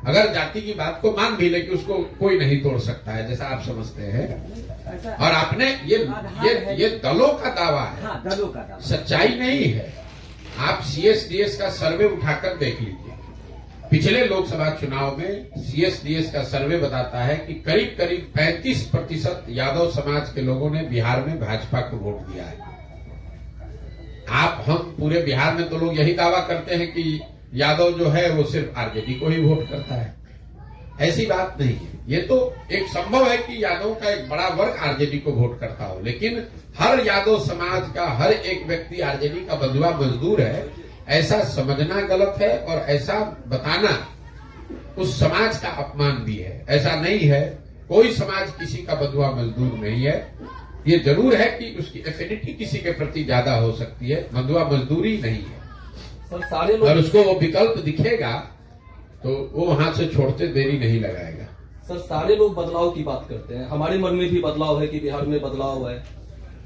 अगर जाति की बात को मान भी ले कि उसको कोई नहीं तोड़ सकता है, जैसा आप समझते हैं। और आपने ये दलों का दावा है, हाँ, दलों का दावा, सच्चाई नहीं है। आप CSDS का सर्वे उठाकर देख लीजिए। पिछले लोकसभा चुनाव में CSDS का सर्वे बताता है कि करीब करीब 35% यादव समाज के लोगों ने बिहार में भाजपा को वोट दिया है। हम पूरे बिहार में तो लोग यही दावा करते हैं कि यादव जो है वो सिर्फ आरजेडी को ही वोट करता है। ऐसी बात नहीं है। ये तो एक संभव है कि यादव का एक बड़ा वर्ग आरजेडी को वोट करता हो, लेकिन हर यादव समाज का हर एक व्यक्ति आरजेडी का बंधुआ मजदूर है, ऐसा समझना गलत है और ऐसा बताना उस समाज का अपमान भी है। ऐसा नहीं है, कोई समाज किसी का बंधुआ मजदूर नहीं है। ये जरूर है कि उसकी एफिनिटी किसी के प्रति ज्यादा हो सकती है, बंधुआ मजदूरी नहीं है। सर, सारे लोग, और उसको वो विकल्प दिखेगा तो वो वहां से छोड़ते देरी नहीं लगाएगा। सर, सारे लोग बदलाव की बात करते हैं, हमारे मन में भी बदलाव है कि बिहार में बदलाव है,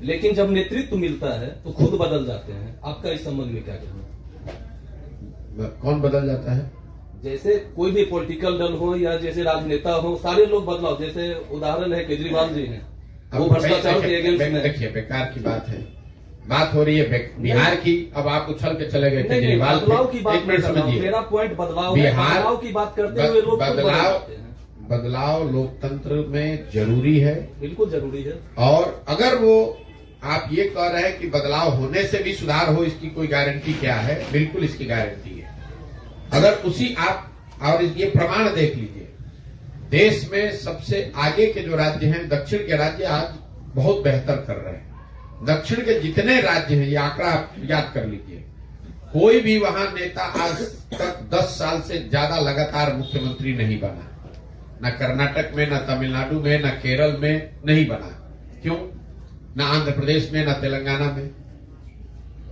लेकिन जब नेतृत्व मिलता है तो खुद बदल जाते हैं। आपका इस संबंध में क्या कहना है? कौन बदल जाता है? जैसे कोई भी पॉलिटिकल दल हो या जैसे राजनेता हो, सारे लोग बदलाव, जैसे उदाहरण है केजरीवाल जी हैं, वो भ्रष्टाचार के अगेंस्ट में। देखिए, बेकार की बात है, बात हो रही है बिहार की। अब आप उछल के चले गए केजरीवाल। बदलाव की बात, एक मिनट समझिए, मेरा पॉइंट बदलाव है। बदलाव की बात करते हुए लोग बदलाव लोकतंत्र में जरूरी है, बिल्कुल जरूरी है। और अगर वो आप ये कह रहे हैं कि बदलाव होने से भी सुधार हो, इसकी कोई गारंटी क्या है? बिल्कुल इसकी गारंटी है। अगर उसी आप, और ये प्रमाण देख लीजिए, देश में सबसे आगे के जो राज्य हैं, दक्षिण के राज्य आज बहुत बेहतर कर रहे हैं। दक्षिण के जितने राज्य हैं, ये आंकड़ा आप याद कर लीजिए, कोई भी वहां नेता आज तक 10 साल से ज्यादा लगातार मुख्यमंत्री नहीं बना। न कर्नाटक में, न तमिलनाडु में, न केरल में नहीं बना। क्यों? न आंध्र प्रदेश में, न तेलंगाना में।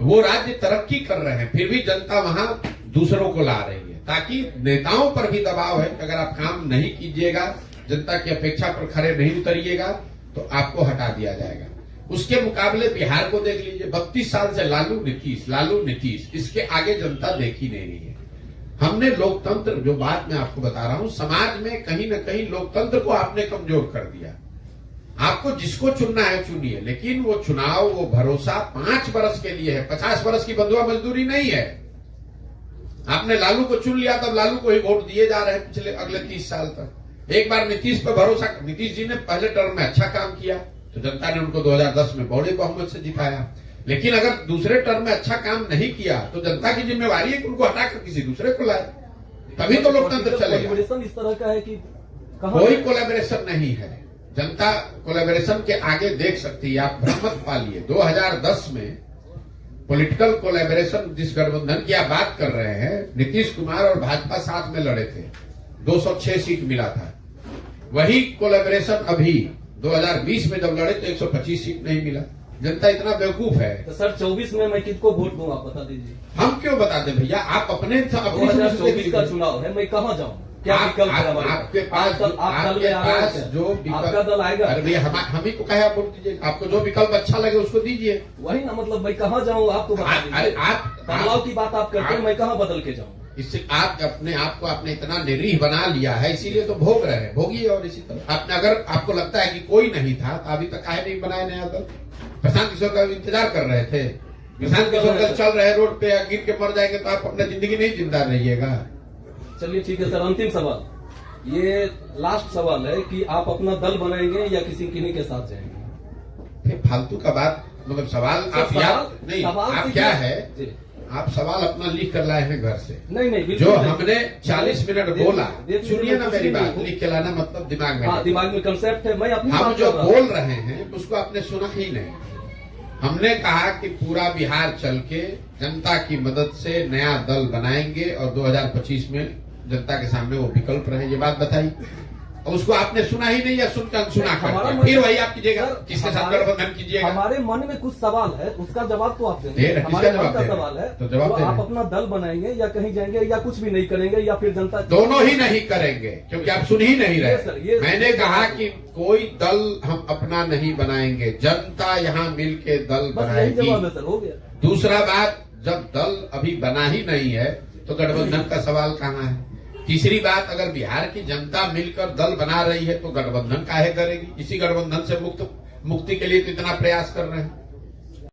वो राज्य तरक्की कर रहे हैं, फिर भी जनता वहां दूसरों को ला रही है, ताकि नेताओं पर भी दबाव है कि अगर आप काम नहीं कीजिएगा, जनता की अपेक्षा पर खरे नहीं उतरिएगा, तो आपको हटा दिया जाएगा। उसके मुकाबले बिहार को देख लीजिए, 32 साल से लालू नीतीश, इसके आगे जनता देख ही नहीं रही है। हमने लोकतंत्र, जो बात मैं आपको बता रहा हूं, समाज में कहीं न कहीं लोकतंत्र को आपने कमजोर कर दिया। आपको जिसको चुनना है चुनिए, लेकिन वो चुनाव, वो भरोसा 5 वर्ष के लिए है, 50 वर्ष की बंधुआ मजदूरी नहीं है। आपने लालू को चुन लिया, तब लालू को ही वोट दिए जा रहे हैं पिछले अगले 30 साल तक। एक बार नीतीश पर भरोसा, नीतीश जी ने पहले टर्म में अच्छा काम किया तो जनता ने उनको 2010 में बड़े बहुमत से जिताया, लेकिन अगर दूसरे टर्म में अच्छा काम नहीं किया तो जनता की जिम्मेवारी है कि उनको हटाकर किसी दूसरे को लाए, तभी तो लोकतंत्र चलेगा। इस तरह का है कि कोई कोलैबोरेशन नहीं है। जनता कोलैबोरेशन के आगे देख सकती है। आप भ्रम मत पालिए। 2010 में पॉलिटिकल कोलैबोरेशन, जिस गठबंधन की आप बात कर रहे हैं, नीतीश कुमार और भाजपा साथ में लड़े थे, 206 सीट मिला था। वही कोलैबोरेशन अभी 2020 में जब लड़े तो 125 सीट नहीं मिला। जनता इतना बेवकूफ है। तो सर 24 में मैं किसको वोट दूं, आप बता दीजिए। हम क्यों बता दें भैया? आप अपने 2024 का चुनाव है, मैं कहाँ जाऊँ? क्या विकल्प है हमारे? आपके पास जो आपका दल आएगा। अरे हम ही को कहे आप वोट दीजिए, आपको जो विकल्प अच्छा लगे उसको दीजिए। वही ना, मतलब मैं कहाँ जाऊँ आप तो बता दीजिए। बदलाव की बात आप करते हैं, मैं कहाँ बदल के जाऊँ? इससे आप अपने आप को आपने इतना निरीह बना लिया है, इसीलिए तो भोग रहे हैं, भोगिए। और इसी तरह आपने, अगर आपको लगता है कि कोई नहीं था तो अभी तक काहे नहीं बनाए नया दल? प्रशांत किशोर का इंतजार कर रहे थे। प्रशांत किशोर कल चल रहे रोड पे, गिर के मर जाएंगे तो आप अपना जिंदगी नहीं जिंदा रहिएगा। चलिए ठीक है सर, अंतिम सवाल, ये लास्ट सवाल है कि आप अपना दल बनाएंगे या किन्हीं के साथ जाएंगे? फिर फालतू का बात, मतलब सवाल आप याद नहीं, आप क्या है, आप सवाल अपना लिख कर लाए हैं घर से? नहीं, जो हमने 40 मिनट बोला, सुनिए ना मेरी बात, लिख के लाना मतलब दिमाग में, दिमाग में कंसेप्ट है। मैं अपनी हम जो बोल रहे हैं उसको आपने सुना ही नहीं। हमने कहा कि पूरा बिहार चल के जनता की मदद से नया दल बनाएंगे और 2025 में जनता के सामने वो विकल्प रहे, ये बात बताई। और उसको आपने सुना ही नहीं, या सुनकर अनसुना कर, फिर वही आप कीजिएगा, किसके साथ गठबंधन कीजिएगा। हमारे मन में कुछ सवाल है, उसका जवाब तो आप दें। हमारे मन का सवाल है, तो जवाब आप अपना दल बनाएंगे या कहीं जाएंगे या कुछ भी नहीं करेंगे, या फिर जनता? दोनों ही नहीं करेंगे, क्योंकि आप सुन ही नहीं रहे। मैंने कहा कि कोई दल हम अपना नहीं बनाएंगे, जनता यहाँ मिल के दल बनाएगी। सर हो गया। दूसरा बात, जब दल अभी बना ही नहीं है तो गठबंधन का सवाल कहाँ है? तीसरी बात, अगर बिहार की जनता मिलकर दल बना रही है तो गठबंधन काहे करेगी? इसी गठबंधन से मुक्ति के लिए तो इतना प्रयास कर रहे हैं।